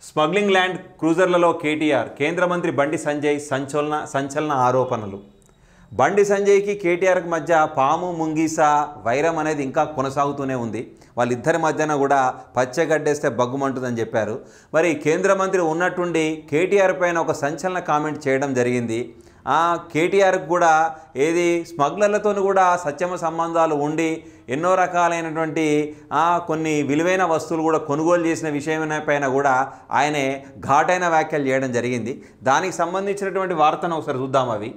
Smuggling land క్రూజర్లలో KTR, కేంద్ర మంత్రి బండి సంజయ్ సంచలన ఆరోపణలు. బండి సంజయ్కి కేటీఆర్కి మధ్య పాము ముంగీస వైరం అనేది ఇంకా కొనసాగుతూనే ఉంది. వాళ్ళిద్దరి మధ్యన కూడా పచ్చగడ్డేస్తే బగ్గుమంటుందని చెప్పారు. మరి కేంద్ర మంత్రి ఉన్నట్టుండి కేటీఆర్ పైన ఒక సంచలన కామెంట్ చేయడం జరిగింది. కేటీఆర్కి కూడా ఏది స్మగ్లర్లతో కూడా సత్యమ సంబంధాలు ఉండి ఎన్నో రకాలైనటువంటి కొన్ని విలువైన వస్తువులు కూడా కొనుగోలు చేసిన విషయం పైన కూడా ఆయనే ఘాటైన వ్యాఖ్యలు చేయడం జరిగింది. దానికి సంబంధించినటువంటి వార్తను ఒకసారి చూద్దాం. అవి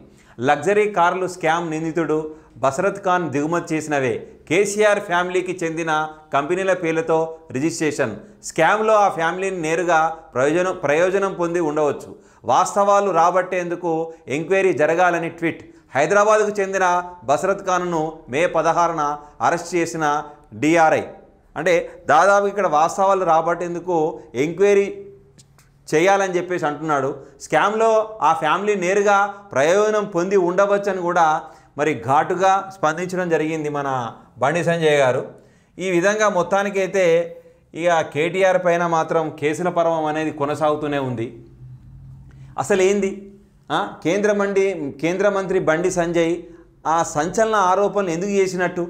లగ్జరీ కార్లు స్కామ్ నిందితుడు బసరత్ ఖాన్ దిగుమతి చేసినవే, కేసీఆర్ ఫ్యామిలీకి చెందిన కంపెనీల పేర్లతో రిజిస్ట్రేషన్, స్కామ్లో ఆ ఫ్యామిలీని నేరుగా ప్రయోజనం పొంది ఉండవచ్చు, వాస్తవాలు రాబట్టేందుకు ఎంక్వైరీ జరగాలని ట్వీట్. హైదరాబాద్కు చెందిన బసరత్ ఖాన్ను మే 16న అరెస్ట్ చేసిన డిఆర్ఐ. అంటే దాదాపు ఇక్కడ వాస్తవాలు రాబట్టేందుకు ఎంక్వైరీ చేయాలని చెప్పేసి అంటున్నాడు. స్కామ్లో ఆ ఫ్యామిలీ నేరుగా ప్రయోజనం పొంది ఉండవచ్చని కూడా మరి ఘాటుగా స్పందించడం జరిగింది మన బండి సంజయ్ గారు. ఈ విధంగా మొత్తానికైతే ఇక కేటీఆర్ పైన మాత్రం కేసుల పర్వం అనేది కొనసాగుతూనే ఉంది. అసలు ఏంది కేంద్ర మంత్రి బండి సంజయ్ ఆ సంచలన ఆరోపణలు ఎందుకు చేసినట్టు?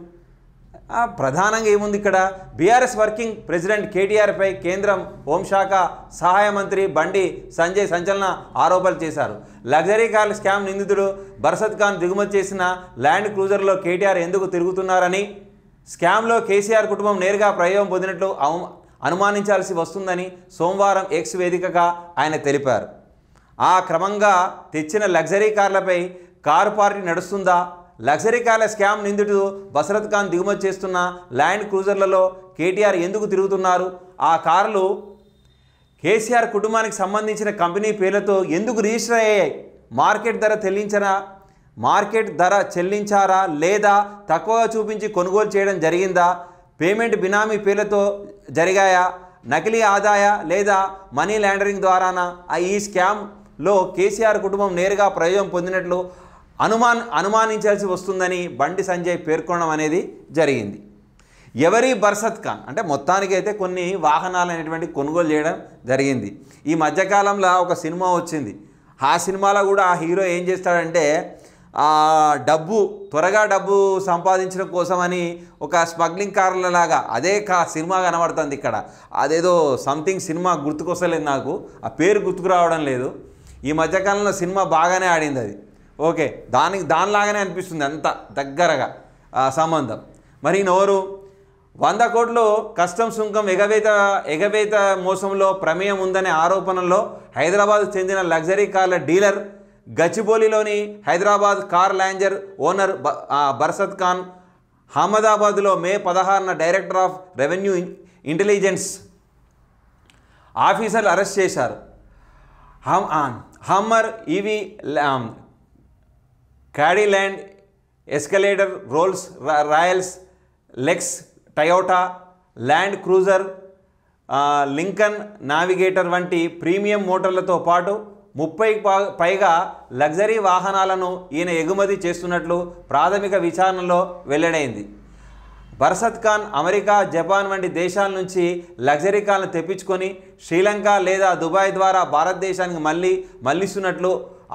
ప్రధానంగా ఏముంది ఇక్కడ, బీఆర్ఎస్ వర్కింగ్ ప్రెసిడెంట్ కేటీఆర్పై కేంద్రం హోంశాఖ సహాయ మంత్రి బండి సంజయ్ సంచలన ఆరోపణలు చేశారు. లగ్జరీ కార్ల స్కామ్ నిందితుడు బర్సత్ ఖాన్ దిగుమతి చేసిన ల్యాండ్ క్రూజర్లో కేటీఆర్ ఎందుకు తిరుగుతున్నారని, స్కామ్లో కేసీఆర్ కుటుంబం నేరుగా ప్రయోజనం పొందినట్లు అనుమానించాల్సి వస్తుందని సోమవారం ఎక్స్ వేదికగా ఆయన తెలిపారు. ఆ క్రమంగా తెచ్చిన లగ్జరీ కార్లపై కారు పార్టీ నడుస్తుందా? లగ్జరీ కార్ల స్కామ్ నిందితుడు బసరత్ ఖాన్ దిగుమతి చేస్తున్న ల్యాండ్ క్రూజర్లలో కేటీఆర్ ఎందుకు తిరుగుతున్నారు? ఆ కార్లు కేసీఆర్ కుటుంబానికి సంబంధించిన కంపెనీ పేర్లతో ఎందుకు రిజిస్టర్ అయ్యాయి? మార్కెట్ ధర చెల్లించారా లేదా తక్కువగా చూపించి కొనుగోలు చేయడం జరిగిందా? పేమెంట్ బినామీ పేర్లతో జరిగాయా? నకిలీ ఆదాయ లేదా మనీ లాండరింగ్ ద్వారానా ఈ స్కామ్లో కేసీఆర్ కుటుంబం నేరుగా ప్రయోజనం పొందినట్లు అనుమానించాల్సి వస్తుందని బండి సంజయ్ పేర్కొనడం అనేది జరిగింది. ఎవరి బర్సత్ ఖాన్ అంటే మొత్తానికైతే కొన్ని వాహనాలు అనేటువంటి కొనుగోలు చేయడం జరిగింది. ఈ మధ్యకాలంలో ఒక సినిమా వచ్చింది. ఆ సినిమాలో కూడా ఆ హీరో ఏం చేస్తాడంటే త్వరగా డబ్బు సంపాదించడం కోసమని ఒక స్మగ్లింగ్ కార్లలాగా అదే సినిమా కనబడుతుంది ఇక్కడ. అదేదో సంథింగ్ సినిమా గుర్తుకొస్తలేదు, నాకు ఆ పేరు గుర్తుకు రావడం లేదు. ఈ మధ్యకాలంలో సినిమా బాగానే ఆడింది అది. ఓకే, దానిలాగానే అనిపిస్తుంది అంత దగ్గరగా సంబంధం. మరి నోరు 100 కోట్లు కస్టమ్ సుంకం ఎగవేత మోసంలో ప్రమేయం ఉందనే ఆరోపణలో హైదరాబాద్ చెందిన లగ్జరీ కార్ల డీలర్, గచ్చిబౌలిలోని Hyderabad Car Lounger owner Barsat Khan అహ్మదాబాద్లో మే 16న డైరెక్టర్ ఆఫ్ రెవెన్యూ ఇంటెలిజెన్స్ ఆఫీసర్లు అరెస్ట్ చేశారు. Hummer EV, Cadillac, escalator, Rolls Royals, Lexus, Toyota Land Cruiser, Lincoln Navigator వంటి ప్రీమియం మోటార్లతో పాటు 30కి పైగా లగ్జరీ వాహనాలను ఈయన ఎగుమతి చేస్తున్నట్లు ప్రాథమిక విచారణలో వెల్లడైంది. బర్సత్ ఖాన్ అమెరికా, జపాన్ వంటి దేశాల నుంచి లగ్జరీ కార్లను తెప్పించుకొని శ్రీలంక లేదా దుబాయ్ ద్వారా భారతదేశానికి మళ్ళిస్తున్నట్లు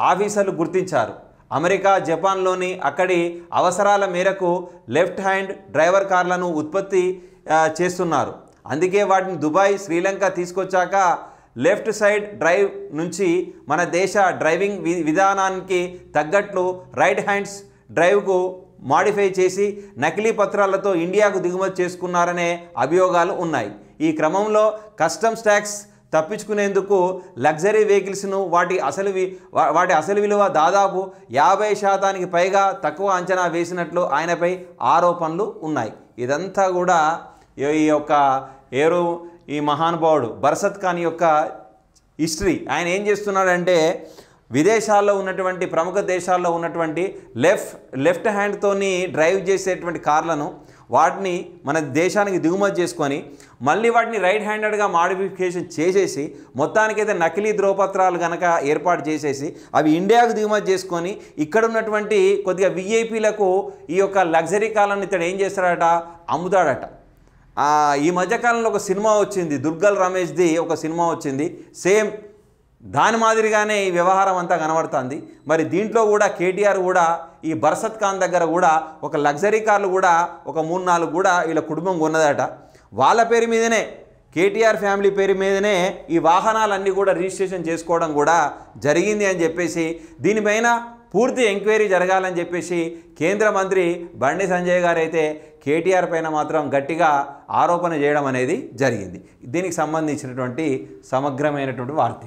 ఆఫీసర్లు గుర్తించారు. అమెరికా, జపాన్లోని అక్కడి అవసరాల మేరకు లెఫ్ట్ హ్యాండ్ డ్రైవర్ కార్లను ఉత్పత్తి చేస్తున్నారు. అందుకే వాటిని దుబాయ్, శ్రీలంక తీసుకొచ్చాక లెఫ్ట్ సైడ్ డ్రైవ్ నుంచి మన దేశ డ్రైవింగ్ విధానానికి తగ్గట్లు రైట్ హ్యాండ్స్ డ్రైవ్కు మాడిఫై చేసి నకిలీ పత్రాలతో ఇండియాకు దిగుమతి చేసుకున్నారనే అభియోగాలు ఉన్నాయి. ఈ క్రమంలో కస్టమ్స్ ట్యాక్స్ తప్పించుకునేందుకు లగ్జరీ వెహికల్స్ను వాటి అసలు విలువ దాదాపు 50% పైగా తక్కువ అంచనా వేసినట్లు ఆయనపై ఆరోపణలు ఉన్నాయి. ఇదంతా కూడా ఈ మహానుభావుడు బర్సత్ ఖాన్ యొక్క హిస్టరీ. ఆయన ఏం చేస్తున్నాడంటే విదేశాల్లో ఉన్నటువంటి ప్రముఖ దేశాల్లో ఉన్నటువంటి లెఫ్ట్ హ్యాండ్తోని డ్రైవ్ చేసేటువంటి కార్లను వాటిని మన దేశానికి దిగుమతి చేసుకొని మళ్ళీ వాటిని రైట్ హ్యాండెడ్గా మాడిఫికేషన్ చేసేసి మొత్తానికైతే నకిలీ ధ్రువపత్రాలు కనుక ఏర్పాటు చేసేసి అవి ఇండియాకు దిగుమతి చేసుకొని ఇక్కడ ఉన్నటువంటి కొద్దిగా విఐపీలకు ఈ యొక్క లగ్జరీ కార్లను ఇతడు ఏం చేస్తాడట, అమ్ముతాడట. ఈ మధ్యకాలంలో ఒక సినిమా వచ్చింది, దుర్గల్ రమేష్ది ఒక సినిమా వచ్చింది, సేమ్ దాని మాదిరిగానే ఈ వ్యవహారం అంతా కనబడుతుంది. మరి దీంట్లో కూడా కేటీఆర్ కూడా ఈ బర్సత్ ఖాన్ దగ్గర కూడా ఒక లగ్జరీ కార్లు కూడా ఒక 3-4 కూడా వీళ్ళ కుటుంబం కొన్నదట. వాళ్ళ పేరు మీదనే, కేటీఆర్ ఫ్యామిలీ పేరు మీదనే ఈ వాహనాలన్నీ కూడా రిజిస్ట్రేషన్ చేసుకోవడం కూడా జరిగింది అని చెప్పేసి, దీనిపైన పూర్తి ఎంక్వైరీ జరగాలని చెప్పేసి కేంద్ర మంత్రి బండి సంజయ్ గారు అయితే కేటీఆర్ పైన మాత్రం గట్టిగా ఆరోపణ చేయడం అనేది జరిగింది. దీనికి సంబంధించినటువంటి సమగ్రమైనటువంటి వార్త.